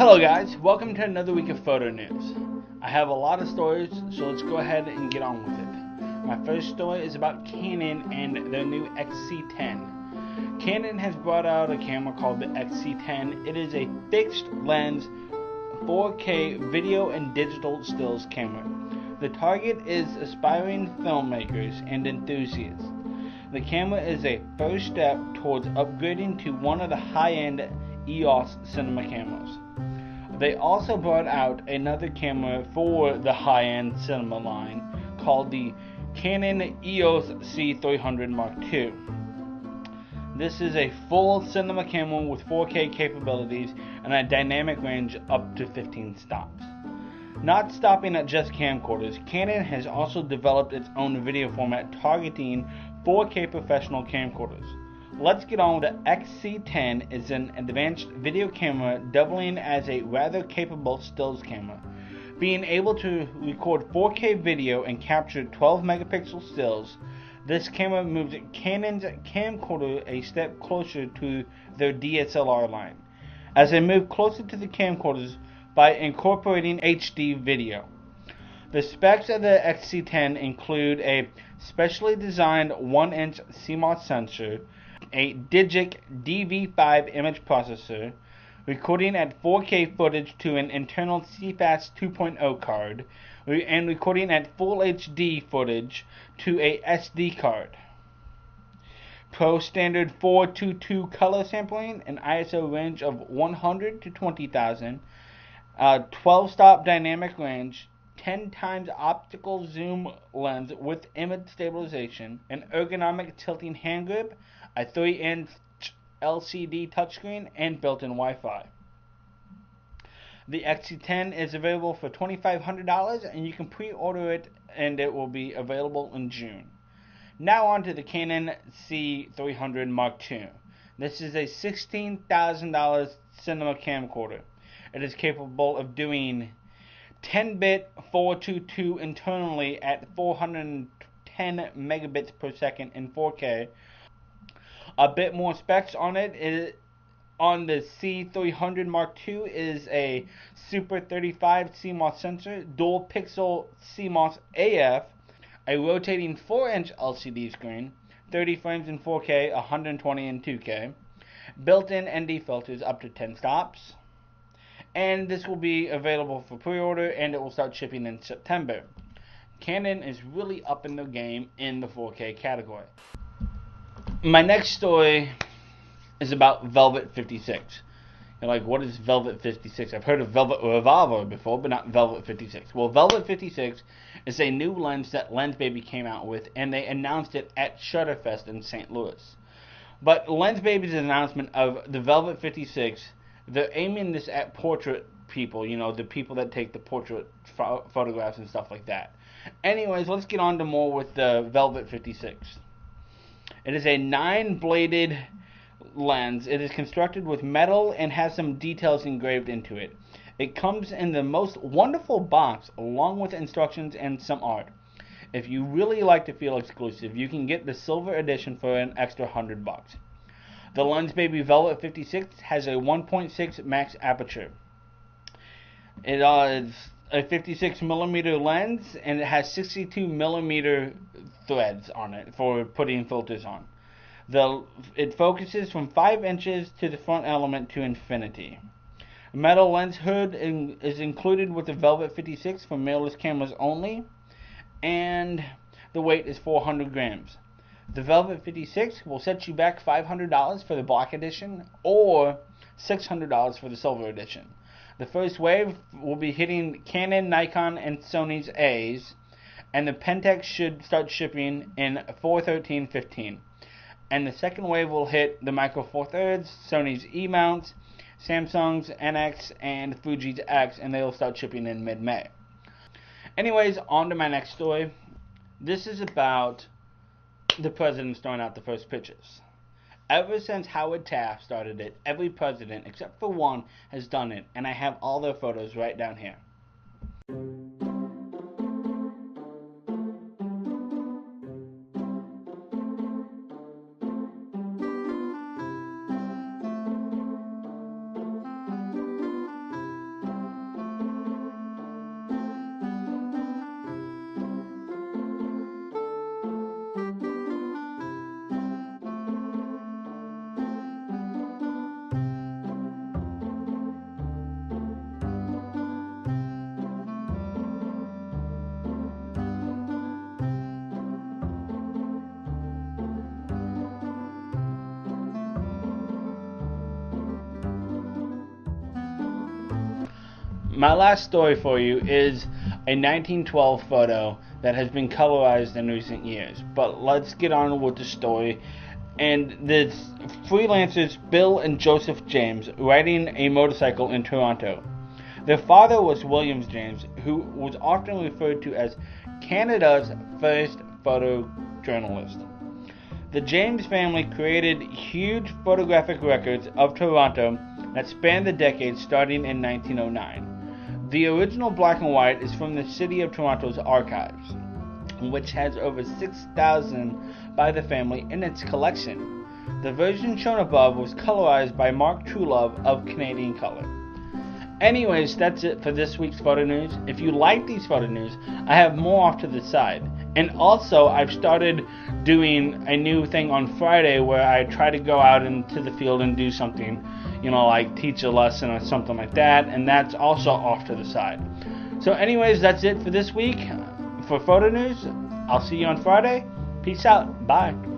Hello guys, welcome to another week of photo news. I have a lot of stories, so let's go ahead and get on with it. My first story is about Canon and their new XC10. Canon has brought out a camera called the XC10. It is a fixed lens 4K video and digital stills camera. The target is aspiring filmmakers and enthusiasts. The camera is a first step towards upgrading to one of the high-end EOS cinema cameras. They also brought out another camera for the high-end cinema line called the Canon EOS C300 Mark II. This is a full cinema camera with 4K capabilities and a dynamic range up to 15 stops. Not stopping at just camcorders, Canon has also developed its own video format targeting 4K professional camcorders. Let's get on with the XC10 is an advanced video camera doubling as a rather capable stills camera. Being able to record 4K video and capture 12 megapixel stills, this camera moves Canon's camcorder a step closer to their DSLR line, as they move closer to the camcorders by incorporating HD video. The specs of the XC10 include a specially designed 1-inch CMOS sensor, a Digic DV5 image processor, recording at 4K footage to an internal CFast 2.0 card, and recording at Full HD footage to a SD card. Pro standard 422 color sampling, an ISO range of 100 to 20,000, 12-stop dynamic range, 10 times optical zoom lens with image stabilization, an ergonomic tilting hand grip, a 3-inch LCD touchscreen, and built-in Wi-Fi. The XC10 is available for $2,500 and you can pre-order it and it will be available in June. Now on to the Canon C300 Mark II. This is a $16,000 cinema camcorder. It is capable of doing 10-bit 422 internally at 410 megabits per second in 4K. A bit more specs on it is on the C300 Mark II is a Super 35 CMOS sensor, dual pixel CMOS AF, a rotating 4-inch LCD screen, 30 frames in 4K, 120 in 2K, built-in ND filters up to 10 stops, and this will be available for pre-order and it will start shipping in September. Canon is really upping their game in the 4K category. My next story is about Velvet 56. You're like, what is Velvet 56? I've heard of Velvet Revolver before, but not Velvet 56. Well, Velvet 56 is a new lens that Lensbaby came out with, and they announced it at Shutterfest in St. Louis. But Lensbaby's announcement of the Velvet 56, they're aiming this at portrait people, you know, the people that take the portrait photographs and stuff like that. Anyways, let's get on to more with the Velvet 56. It is a 9-bladed lens. It is constructed with metal and has some details engraved into it. It comes in the most wonderful box along with instructions and some art. If you really like to feel exclusive, you can get the silver edition for an extra $100. The Lensbaby Velvet 56 has a 1.6 max aperture. It is a 56mm lens and it has 62mm threads on it for putting filters on. It focuses from 5 inches to the front element to infinity. A metal lens hood is included with the Velvet 56 for mirrorless cameras only, and the weight is 400 grams. The Velvet 56 will set you back $500 for the black edition or $600 for the silver edition. The first wave will be hitting Canon, Nikon, and Sony's A's, and the Pentax should start shipping in 4/13/15. And the second wave will hit the Micro Four Thirds, Sony's E mounts, Samsung's NX, and Fuji's X, and they'll start shipping in mid-May. Anyways, on to my next story. This is about the presidents throwing out the first pitches. Ever since Howard Taft started it, every president, except for one, has done it, and I have all their photos right down here. My last story for you is a 1912 photo that has been colorized in recent years. But let's get on with the story. And the freelancers Bill and Joseph James riding a motorcycle in Toronto. Their father was William James, who was often referred to as Canada's first photojournalist. The James family created huge photographic records of Toronto that spanned the decades starting in 1909. The original black and white is from the City of Toronto's archives, which has over 6,000 by the family in its collection. The version shown above was colorized by Mark Truelove of Canadian Color. Anyways, that's it for this week's photo news. If you like these photo news, I have more off to the side. And also, I've started doing a new thing on Friday where I try to go out into the field and do something, like teach a lesson or something like that, and that's also off to the side. So anyways, that's it for this week for photo news. I'll see you on Friday. Peace out. Bye.